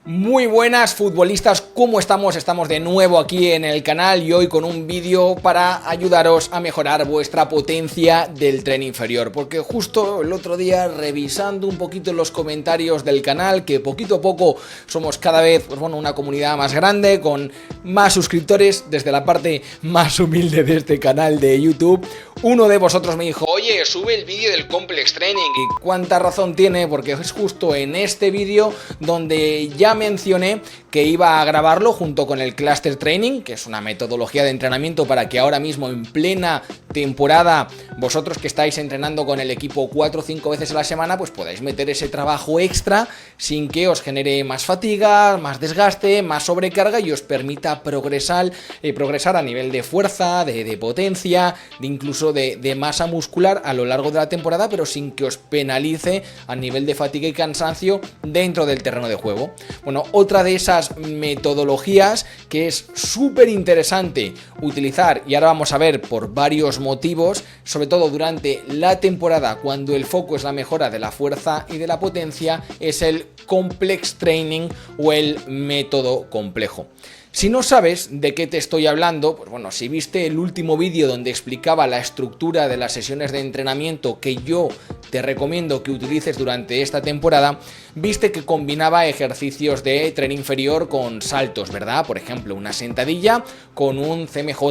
Muy buenas futbolistas, ¿cómo estamos? Estamos de nuevo aquí en el canal y hoy con un vídeo para ayudaros a mejorar vuestra potencia del tren inferior, porque justo el otro día revisando un poquito los comentarios del canal, que poquito a poco somos cada vez una comunidad más grande, con más suscriptores desde la parte más humilde de este canal de YouTube, uno de vosotros me dijo: oye, sube el vídeo del Complex Training. Y cuánta razón tiene, porque es justo en este vídeo donde ya mencioné que iba a grabarlo junto con el Cluster Training, que es una metodología de entrenamiento para que ahora mismo en plena temporada vosotros que estáis entrenando con el equipo 4 o 5 veces a la semana pues podáis meter ese trabajo extra sin que os genere más fatiga, más desgaste, más sobrecarga y os permita progresar a nivel de fuerza, de potencia, de incluso de masa muscular a lo largo de la temporada, pero sin que os penalice a nivel de fatiga y cansancio dentro del terreno de juego. Bueno, otra de esas metodologías que es súper interesante utilizar, y ahora vamos a ver por varios motivos, sobre todo durante la temporada cuando el foco es la mejora de la fuerza y de la potencia, es el Complex Training o el método complejo. Si no sabes de qué te estoy hablando, pues bueno, si viste el último vídeo donde explicaba la estructura de las sesiones de entrenamiento que yo te recomiendo que utilices durante esta temporada, viste que combinaba ejercicios de tren inferior con saltos, ¿verdad? Por ejemplo, una sentadilla con un CMJ,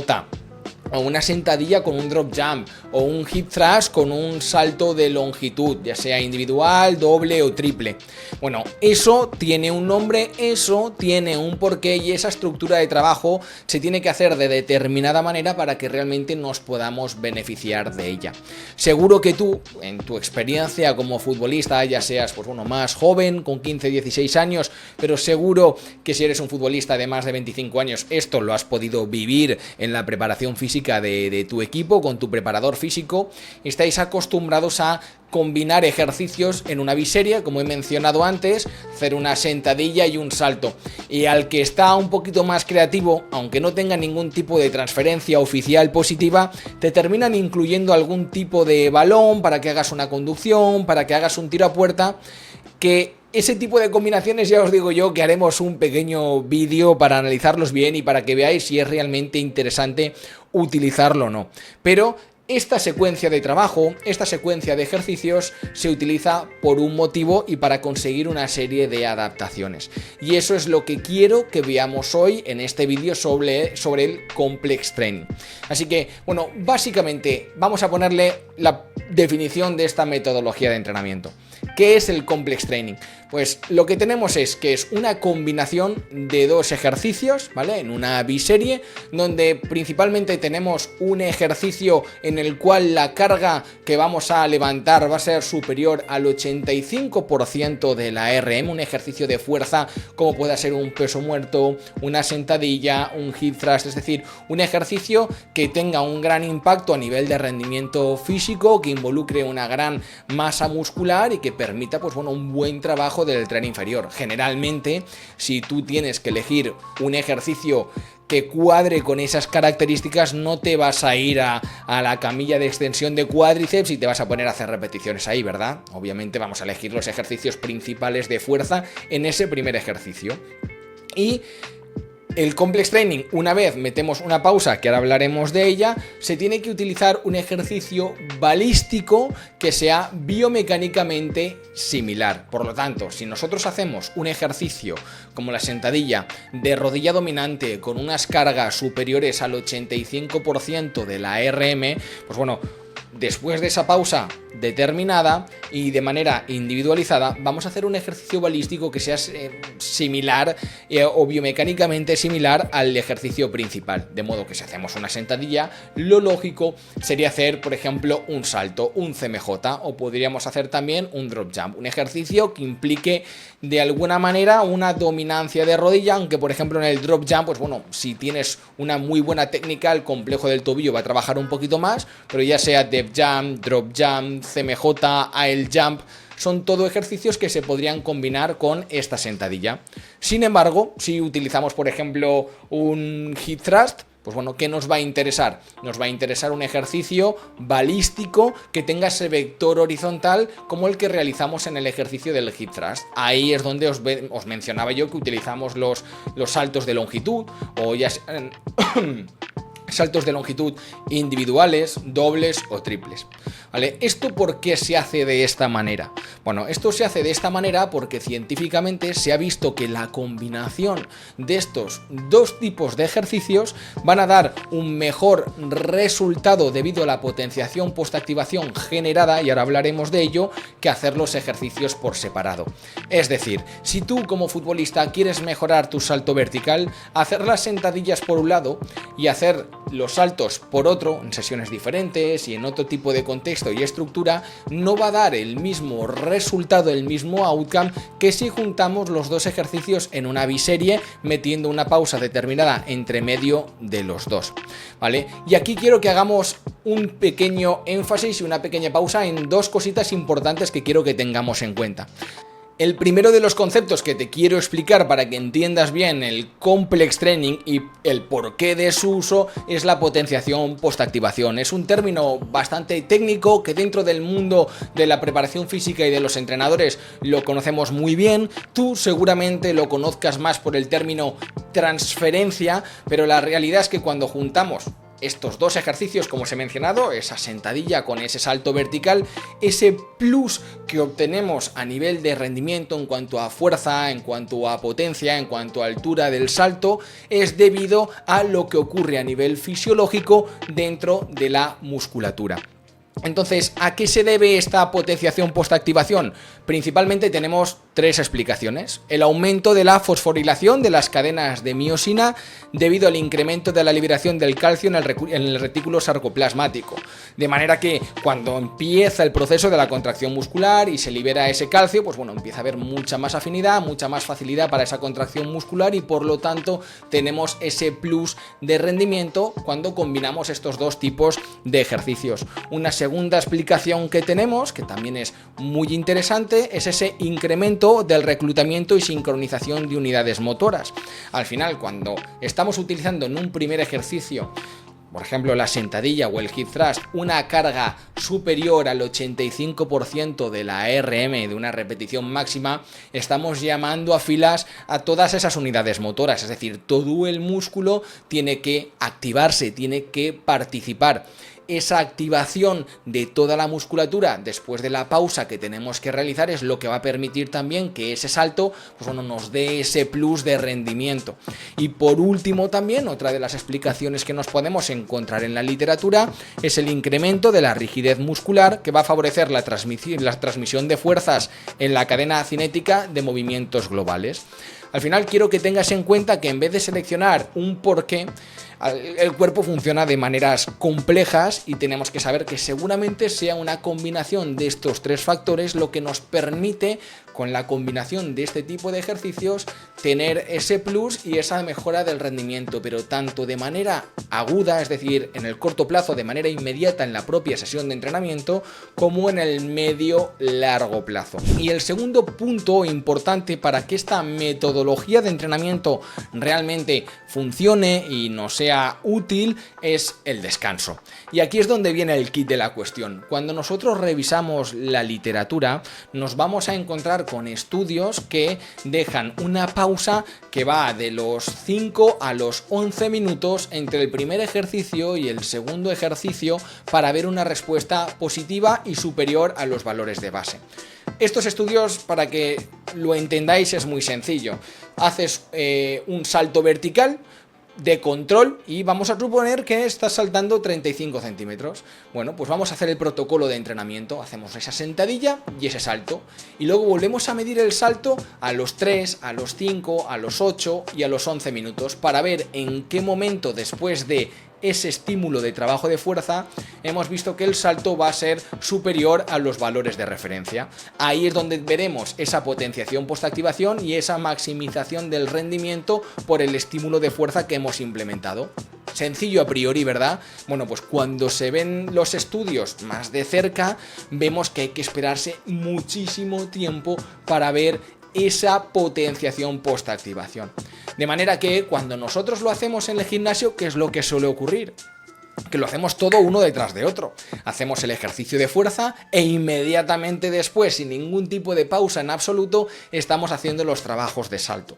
o una sentadilla con un drop jump, o un hip thrust con un salto de longitud, ya sea individual, doble o triple. Bueno, eso tiene un nombre, eso tiene un porqué y esa estructura de trabajo se tiene que hacer de determinada manera para que realmente nos podamos beneficiar de ella. Seguro que tú, en tu experiencia como futbolista, ya seas más joven, con 15, 16 años, pero seguro que si eres un futbolista de más de 25 años, esto lo has podido vivir en la preparación física de tu equipo, con tu preparador físico. Estáis acostumbrados a combinar ejercicios en una biseria, como he mencionado antes, hacer una sentadilla y un salto. Y al que está un poquito más creativo, aunque no tenga ningún tipo de transferencia oficial positiva, te terminan incluyendo algún tipo de balón para que hagas una conducción, para que hagas un tiro a puerta, que ese tipo de combinaciones ya os digo yo que haremos un pequeño vídeo para analizarlos bien y para que veáis si es realmente interesante utilizarlo o no. Pero esta secuencia de trabajo, esta secuencia de ejercicios se utiliza por un motivo y para conseguir una serie de adaptaciones. Y eso es lo que quiero que veamos hoy en este vídeo sobre el Complex Training. Así que, bueno, básicamente vamos a ponerle la definición de esta metodología de entrenamiento. ¿Qué es el Complex Training? Pues lo que tenemos es que es una combinación de dos ejercicios, ¿vale? En una biserie, donde principalmente tenemos un ejercicio en el cual la carga que vamos a levantar va a ser superior al 85% de la RM, un ejercicio de fuerza como pueda ser un peso muerto, una sentadilla, un hip thrust, es decir, un ejercicio que tenga un gran impacto a nivel de rendimiento físico, que involucre una gran masa muscular y que permita un buen trabajo del tren inferior. Generalmente, si tú tienes que elegir un ejercicio que cuadre con esas características, no te vas a ir a la camilla de extensión de cuádriceps y te vas a poner a hacer repeticiones ahí, ¿verdad? Obviamente vamos a elegir los ejercicios principales de fuerza en ese primer ejercicio. Y el Complex Training, una vez metemos una pausa, que ahora hablaremos de ella, se tiene que utilizar un ejercicio balístico que sea biomecánicamente similar. Por lo tanto, si nosotros hacemos un ejercicio como la sentadilla de rodilla dominante con unas cargas superiores al 85% de la RM, pues bueno, después de esa pausa determinada y de manera individualizada, vamos a hacer un ejercicio balístico que sea similar o biomecánicamente similar al ejercicio principal. De modo que si hacemos una sentadilla, lo lógico sería hacer, por ejemplo, un salto, un CMJ, o podríamos hacer también un drop jump, un ejercicio que implique de alguna manera una dominancia de rodilla, aunque por ejemplo en el drop jump, pues bueno, si tienes una muy buena técnica, el complejo del tobillo va a trabajar un poquito más, pero ya sea depth jump, drop jump, CMJ, AL jump, son todo ejercicios que se podrían combinar con esta sentadilla. Sin embargo, si utilizamos por ejemplo un hip thrust, Pues bueno, ¿qué nos va a interesar? Nos va a interesar un ejercicio balístico que tenga ese vector horizontal como el que realizamos en el ejercicio del hip thrust. Ahí es donde os mencionaba yo que utilizamos los saltos de longitud o ya sean saltos de longitud individuales, dobles o triples. ¿Vale? ¿Esto por qué se hace de esta manera? Bueno, esto se hace de esta manera porque científicamente se ha visto que la combinación de estos dos tipos de ejercicios van a dar un mejor resultado debido a la potenciación postactivación generada, y ahora hablaremos de ello, que hacer los ejercicios por separado. Es decir, si tú como futbolista quieres mejorar tu salto vertical, hacer las sentadillas por un lado y hacer los saltos por otro, en sesiones diferentes y en otro tipo de contexto y estructura, no va a dar el mismo resultado, el mismo outcome, que si juntamos los dos ejercicios en una biserie metiendo una pausa determinada entre medio de los dos, ¿vale? Y aquí quiero que hagamos un pequeño énfasis y una pequeña pausa en dos cositas importantes que quiero que tengamos en cuenta. El primero de los conceptos que te quiero explicar para que entiendas bien el complex training y el porqué de su uso es la potenciación postactivación. Es un término bastante técnico que dentro del mundo de la preparación física y de los entrenadores lo conocemos muy bien. Tú seguramente lo conozcas más por el término transferencia, pero la realidad es que cuando juntamos estos dos ejercicios, como os he mencionado, esa sentadilla con ese salto vertical, ese plus que obtenemos a nivel de rendimiento en cuanto a fuerza, en cuanto a potencia, en cuanto a altura del salto, es debido a lo que ocurre a nivel fisiológico dentro de la musculatura. Entonces, ¿a qué se debe esta potenciación postactivación? Principalmente tenemos tres explicaciones. El aumento de la fosforilación de las cadenas de miosina debido al incremento de la liberación del calcio en el retículo sarcoplasmático. De manera que cuando empieza el proceso de la contracción muscular y se libera ese calcio, pues bueno, empieza a haber mucha más afinidad, mucha más facilidad para esa contracción muscular y por lo tanto tenemos ese plus de rendimiento cuando combinamos estos dos tipos de ejercicios. Una segunda explicación que tenemos, que también es muy interesante, es ese incremento del reclutamiento y sincronización de unidades motoras. Al final, cuando estamos utilizando en un primer ejercicio, por ejemplo la sentadilla o el hip thrust, una carga superior al 85% de la RM de una repetición máxima, estamos llamando a filas a todas esas unidades motoras, es decir, todo el músculo tiene que activarse, tiene que participar. Esa activación de toda la musculatura después de la pausa que tenemos que realizar es lo que va a permitir también que ese salto, pues bueno, nos dé ese plus de rendimiento. Y por último también, otra de las explicaciones que nos podemos encontrar en la literatura es el incremento de la rigidez muscular, que va a favorecer la transmisión de fuerzas en la cadena cinética de movimientos globales. Al final quiero que tengas en cuenta que en vez de seleccionar un porqué, el cuerpo funciona de maneras complejas y tenemos que saber que seguramente sea una combinación de estos tres factores lo que nos permite, con la combinación de este tipo de ejercicios, tener ese plus y esa mejora del rendimiento, pero tanto de manera aguda, es decir, en el corto plazo, de manera inmediata en la propia sesión de entrenamiento, como en el medio-largo plazo. Y el segundo punto importante para que esta metodología de entrenamiento realmente funcione y nos sea útil es el descanso. Y aquí es donde viene el kit de la cuestión. Cuando nosotros revisamos la literatura, nos vamos a encontrar con estudios que dejan una pausa que va de los 5 a los 11 minutos entre el primer ejercicio y el segundo ejercicio para ver una respuesta positiva y superior a los valores de base. Estos estudios, para que lo entendáis, es muy sencillo. Haces un salto vertical de control y vamos a suponer que estás saltando 35 centímetros. Bueno, pues vamos a hacer el protocolo de entrenamiento. Hacemos esa sentadilla y ese salto. Y luego volvemos a medir el salto a los 3, a los 5, a los 8 y a los 11 minutos para ver en qué momento después de ese estímulo de trabajo de fuerza hemos visto que el salto va a ser superior a los valores de referencia. Ahí es donde veremos esa potenciación postactivación y esa maximización del rendimiento por el estímulo de fuerza que hemos implementado. Sencillo a priori, ¿verdad? Bueno, pues cuando se ven los estudios más de cerca, vemos que hay que esperarse muchísimo tiempo para ver esa potenciación postactivación. De manera que cuando nosotros lo hacemos en el gimnasio, ¿qué es lo que suele ocurrir? Que lo hacemos todo uno detrás de otro. Hacemos el ejercicio de fuerza e inmediatamente después, sin ningún tipo de pausa en absoluto, estamos haciendo los trabajos de salto.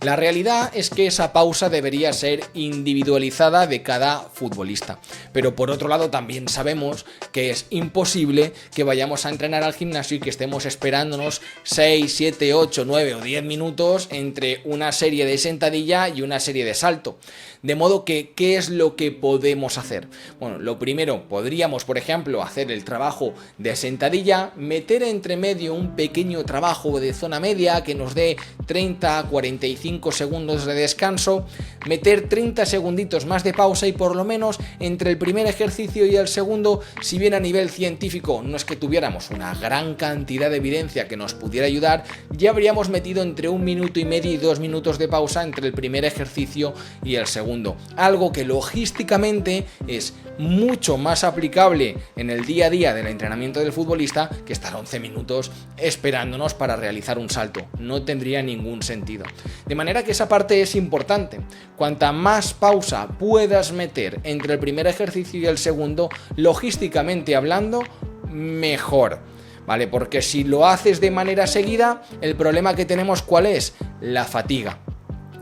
La realidad es que esa pausa debería ser individualizada de cada futbolista. Pero por otro lado también sabemos que es imposible que vayamos a entrenar al gimnasio y que estemos esperándonos 6, 7, 8, 9 o 10 minutos entre una serie de sentadilla y una serie de salto. De modo que, ¿qué es lo que podemos hacer? Bueno, lo primero, podríamos, por ejemplo, hacer el trabajo de sentadilla, meter entre medio un pequeño trabajo de zona media que nos dé 30 a 45 segundos de descanso, meter 30 segunditos más de pausa y por lo menos entre el primer ejercicio y el segundo, si bien a nivel científico no es que tuviéramos una gran cantidad de evidencia que nos pudiera ayudar, ya habríamos metido entre 1 minuto y medio y 2 minutos de pausa entre el primer ejercicio y el segundo. Algo que logísticamente es mucho más aplicable en el día a día del entrenamiento del futbolista que estar 11 minutos esperándonos para realizar un salto. No tendría ningún sentido. De manera que esa parte es importante. Cuanta más pausa puedas meter entre el primer ejercicio y el segundo, logísticamente hablando, mejor. ¿Vale? Porque si lo haces de manera seguida, el problema que tenemos, ¿cuál es? La fatiga.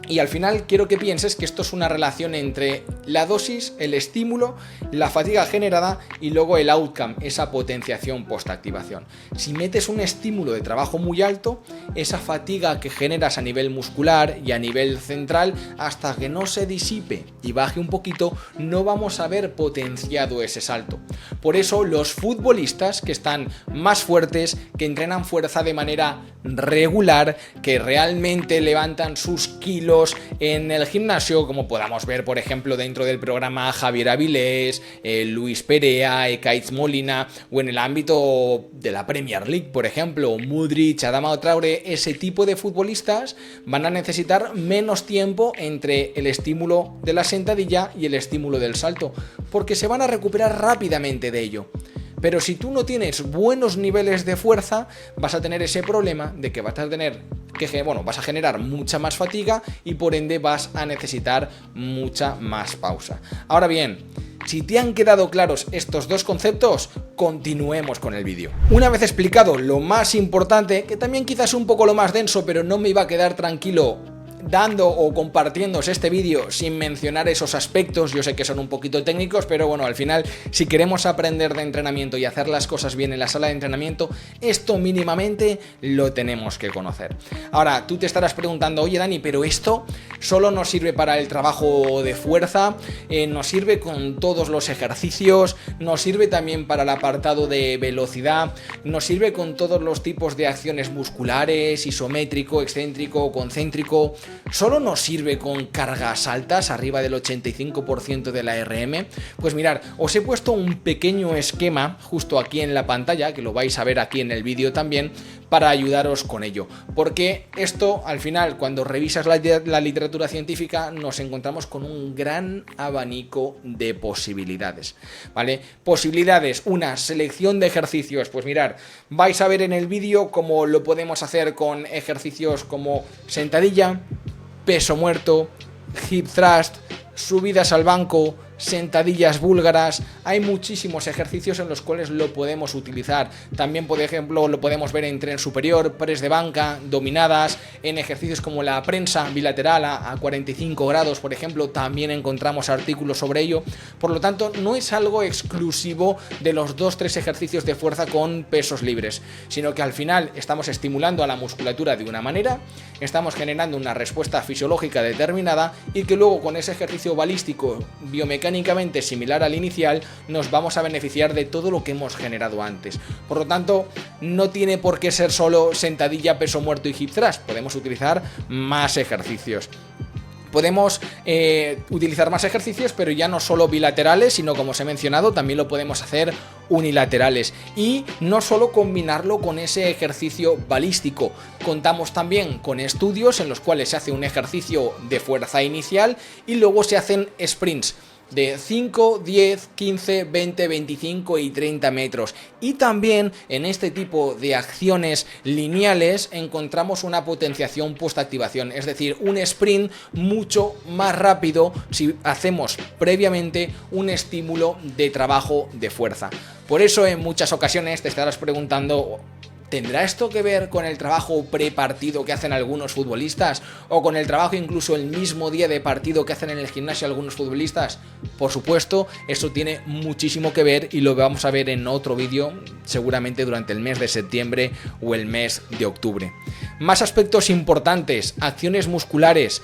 Y al final quiero que pienses que esto es una relación entre la dosis, el estímulo, la fatiga generada y luego el outcome, esa potenciación postactivación. Si metes un estímulo de trabajo muy alto, esa fatiga que generas a nivel muscular y a nivel central, hasta que no se disipe y baje un poquito, no vamos a ver potenciado ese salto. Por eso los futbolistas que están más fuertes, que entrenan fuerza de manera regular, que realmente levantan sus kilos en el gimnasio, como podamos ver por ejemplo dentro del programa Javier Avilés, Luis Perea, Ekaitz Molina, o en el ámbito de la Premier League por ejemplo, Mudryk, Adama Traoré, ese tipo de futbolistas van a necesitar menos tiempo entre el estímulo de la sentadilla y el estímulo del salto, porque se van a recuperar rápidamente de ello. Pero si tú no tienes buenos niveles de fuerza, vas a tener ese problema de que vas a generar mucha más fatiga y por ende vas a necesitar mucha más pausa. Ahora bien, si te han quedado claros estos dos conceptos, continuemos con el vídeo. Una vez explicado lo más importante, que también quizás un poco lo más denso, pero no me iba a quedar tranquilo dando o compartiéndose este vídeo sin mencionar esos aspectos. Yo sé que son un poquito técnicos, pero bueno, al final si queremos aprender de entrenamiento y hacer las cosas bien en la sala de entrenamiento, esto mínimamente lo tenemos que conocer. Ahora, tú te estarás preguntando, oye Dani, pero esto solo nos sirve para el trabajo de fuerza, nos sirve con todos los ejercicios, nos sirve también para el apartado de velocidad, nos sirve con todos los tipos de acciones musculares, isométrico, excéntrico, concéntrico. ¿Solo nos sirve con cargas altas, arriba del 85% de la RM? Pues mirad, os he puesto un pequeño esquema justo aquí en la pantalla, que lo vais a ver aquí en el vídeo también, para ayudaros con ello. Porque esto, al final, cuando revisas la literatura científica, nos encontramos con un gran abanico de posibilidades, ¿vale? Posibilidades, una selección de ejercicios. Pues mirad, vais a ver en el vídeo cómo lo podemos hacer con ejercicios como sentadilla, peso muerto, hip thrust, subidas al banco, sentadillas búlgaras. Hay muchísimos ejercicios en los cuales lo podemos utilizar. También, por ejemplo, lo podemos ver en tren superior, press de banca, dominadas, en ejercicios como la prensa bilateral a 45 grados, por ejemplo, también encontramos artículos sobre ello. Por lo tanto, no es algo exclusivo de los 2-3 ejercicios de fuerza con pesos libres, sino que al final estamos estimulando a la musculatura de una manera, estamos generando una respuesta fisiológica determinada y que luego con ese ejercicio balístico biomecánicamente similar al inicial nos vamos a beneficiar de todo lo que hemos generado antes. Por lo tanto, no tiene por qué ser solo sentadilla, peso muerto y hip thrust. Podemos utilizar más ejercicios. Podemos utilizar más ejercicios, pero ya no solo bilaterales, sino, como os he mencionado, también lo podemos hacer unilaterales. Y no solo combinarlo con ese ejercicio balístico. Contamos también con estudios en los cuales se hace un ejercicio de fuerza inicial y luego se hacen sprints. de 5, 10, 15, 20, 25 y 30 metros. Y también en este tipo de acciones lineales encontramos una potenciación postactivación, es decir, un sprint mucho más rápido si hacemos previamente un estímulo de trabajo de fuerza. Por eso en muchas ocasiones te estarás preguntando: ¿tendrá esto que ver con el trabajo prepartido que hacen algunos futbolistas? ¿O con el trabajo incluso el mismo día de partido que hacen en el gimnasio algunos futbolistas? Por supuesto, eso tiene muchísimo que ver y lo vamos a ver en otro vídeo, seguramente durante el mes de septiembre o el mes de octubre. Más aspectos importantes: acciones musculares,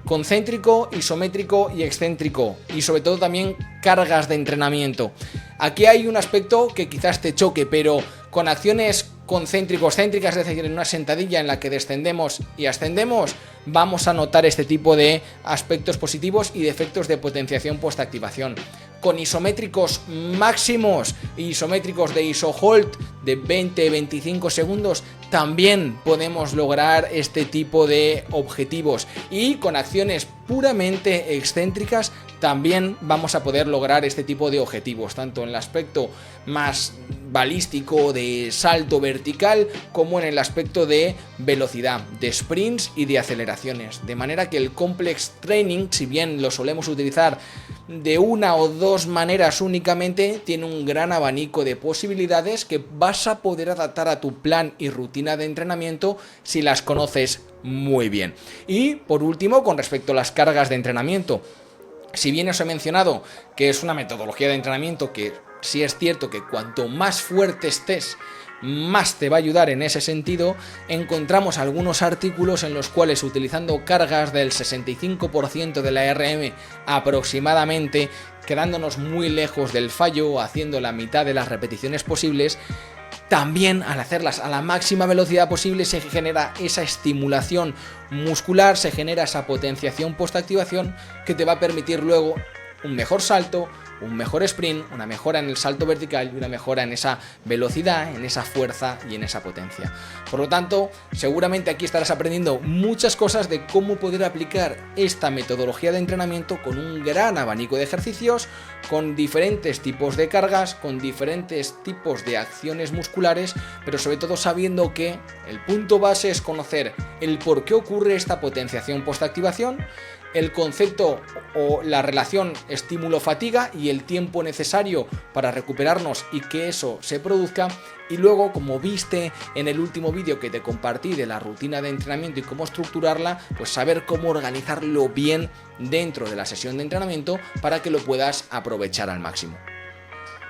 concéntrico, isométrico y excéntrico, y sobre todo también cargas de entrenamiento. Aquí hay un aspecto que quizás te choque, pero con acciones concéntrico-excéntricas, es decir, en una sentadilla en la que descendemos y ascendemos, vamos a notar este tipo de aspectos positivos y de efectos de potenciación postactivación. Con isométricos máximos, isométricos de iso-hold de 20-25 segundos, también podemos lograr este tipo de objetivos. Y con acciones puramente excéntricas también vamos a poder lograr este tipo de objetivos, tanto en el aspecto más balístico de salto vertical como en el aspecto de velocidad, de sprints y de aceleraciones. De manera que el complex training, si bien lo solemos utilizar de una o dos maneras únicamente, tiene un gran abanico de posibilidades que vas a poder adaptar a tu plan y rutina de entrenamiento si las conoces muy bien. Y por último, con respecto a las cargas de entrenamiento, si bien os he mencionado que es una metodología de entrenamiento que sí es cierto que cuanto más fuerte estés, más te va a ayudar en ese sentido, encontramos algunos artículos en los cuales, utilizando cargas del 65% de la RM aproximadamente, quedándonos muy lejos del fallo, haciendo la mitad de las repeticiones posibles, también al hacerlas a la máxima velocidad posible se genera esa estimulación muscular, se genera esa potenciación postactivación que te va a permitir luego un mejor salto, un mejor sprint, una mejora en el salto vertical y una mejora en esa velocidad, en esa fuerza y en esa potencia. Por lo tanto, seguramente aquí estarás aprendiendo muchas cosas de cómo poder aplicar esta metodología de entrenamiento con un gran abanico de ejercicios, con diferentes tipos de cargas, con diferentes tipos de acciones musculares, pero sobre todo sabiendo que el punto base es conocer el por qué ocurre esta potenciación postactivación, el concepto o la relación estímulo-fatiga y el tiempo necesario para recuperarnos y que eso se produzca. Y luego, como viste en el último vídeo que te compartí de la rutina de entrenamiento y cómo estructurarla, pues saber cómo organizarlo bien dentro de la sesión de entrenamiento para que lo puedas aprovechar al máximo.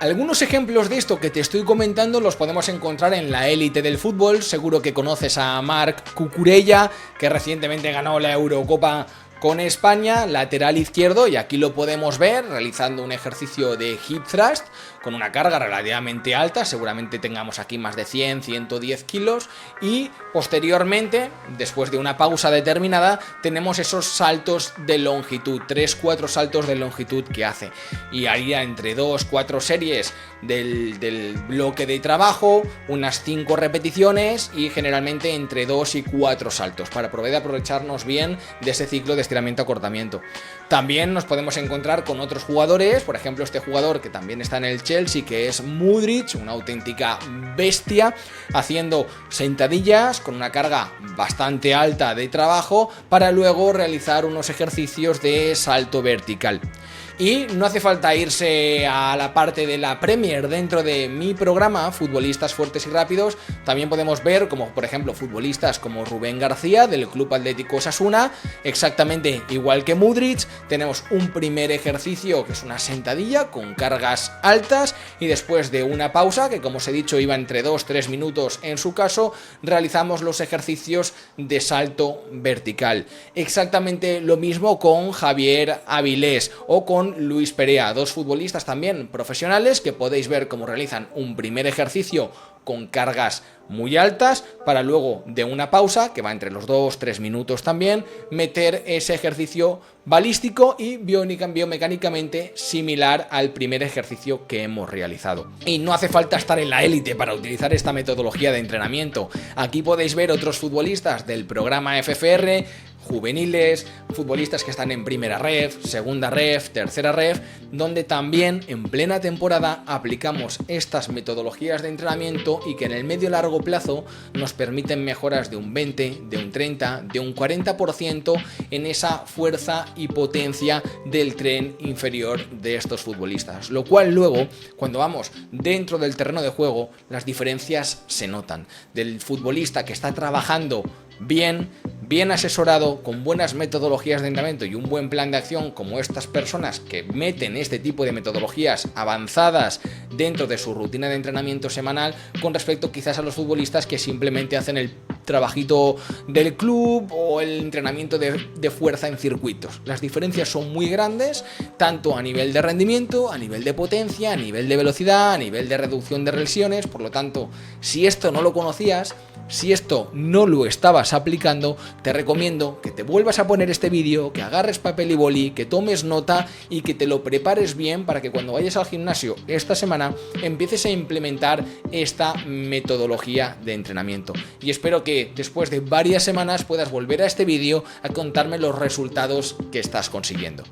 Algunos ejemplos de esto que te estoy comentando los podemos encontrar en la élite del fútbol. Seguro que conoces a Marc Cucurella, que recientemente ganó la Eurocopa con España, lateral izquierdo, y aquí lo podemos ver realizando un ejercicio de hip thrust con una carga relativamente alta, seguramente tengamos aquí más de 100, 110 kilos, y posteriormente, después de una pausa determinada, tenemos esos saltos de longitud, 3-4 saltos de longitud que hace, y haría entre 2-4 series del bloque de trabajo, unas 5 repeticiones y generalmente entre 2 y 4 saltos para poder aprovecharnos bien de ese ciclo de estiramiento-acortamiento. También nos podemos encontrar con otros jugadores, por ejemplo este jugador que también está en el Chelsea, que es Mudryk, una auténtica bestia, haciendo sentadillas con una carga bastante alta de trabajo para luego realizar unos ejercicios de salto vertical. Y no hace falta irse a la parte de la Premier. Dentro de mi programa, Futbolistas Fuertes y Rápidos, también podemos ver como, por ejemplo, futbolistas como Rubén García del Club Atlético Osasuna, exactamente igual que Mudryk. Tenemos un primer ejercicio que es una sentadilla con cargas altas y después de una pausa, que como os he dicho iba entre 2-3 minutos en su caso, realizamos los ejercicios de salto vertical. Exactamente lo mismo con Javier Avilés o con Luis Perea, dos futbolistas también profesionales que podéis ver cómo realizan un primer ejercicio con cargas muy altas para luego de una pausa que va entre los 2-3 minutos también meter ese ejercicio balístico y biomecánicamente similar al primer ejercicio que hemos realizado. Y no hace falta estar en la élite para utilizar esta metodología de entrenamiento. Aquí podéis ver otros futbolistas del programa FFR, juveniles, futbolistas que están en primera ref, segunda ref, tercera ref, donde también en plena temporada aplicamos estas metodologías de entrenamiento y que en el medio largo plazo nos permiten mejoras de un 20, de un 30, de un 40% en esa fuerza y potencia del tren inferior de estos futbolistas, lo cual luego, cuando vamos dentro del terreno de juego, las diferencias se notan. Del futbolista que está trabajando bien asesorado, con buenas metodologías de entrenamiento y un buen plan de acción, como estas personas que meten este tipo de metodologías avanzadas dentro de su rutina de entrenamiento semanal, con respecto quizás a los futbolistas que simplemente hacen el trabajito del club o el entrenamiento de fuerza en circuitos. Las diferencias son muy grandes, tanto a nivel de rendimiento, a nivel de potencia, a nivel de velocidad, a nivel de reducción de lesiones. Por lo tanto, si esto no lo conocías, si esto no lo estabas aplicando, te recomiendo que te vuelvas a poner este vídeo, que agarres papel y boli, que tomes nota y que te lo prepares bien para que cuando vayas al gimnasio esta semana empieces a implementar esta metodología de entrenamiento. Y espero que después de varias semanas puedas volver a este vídeo a contarme los resultados que estás consiguiendo.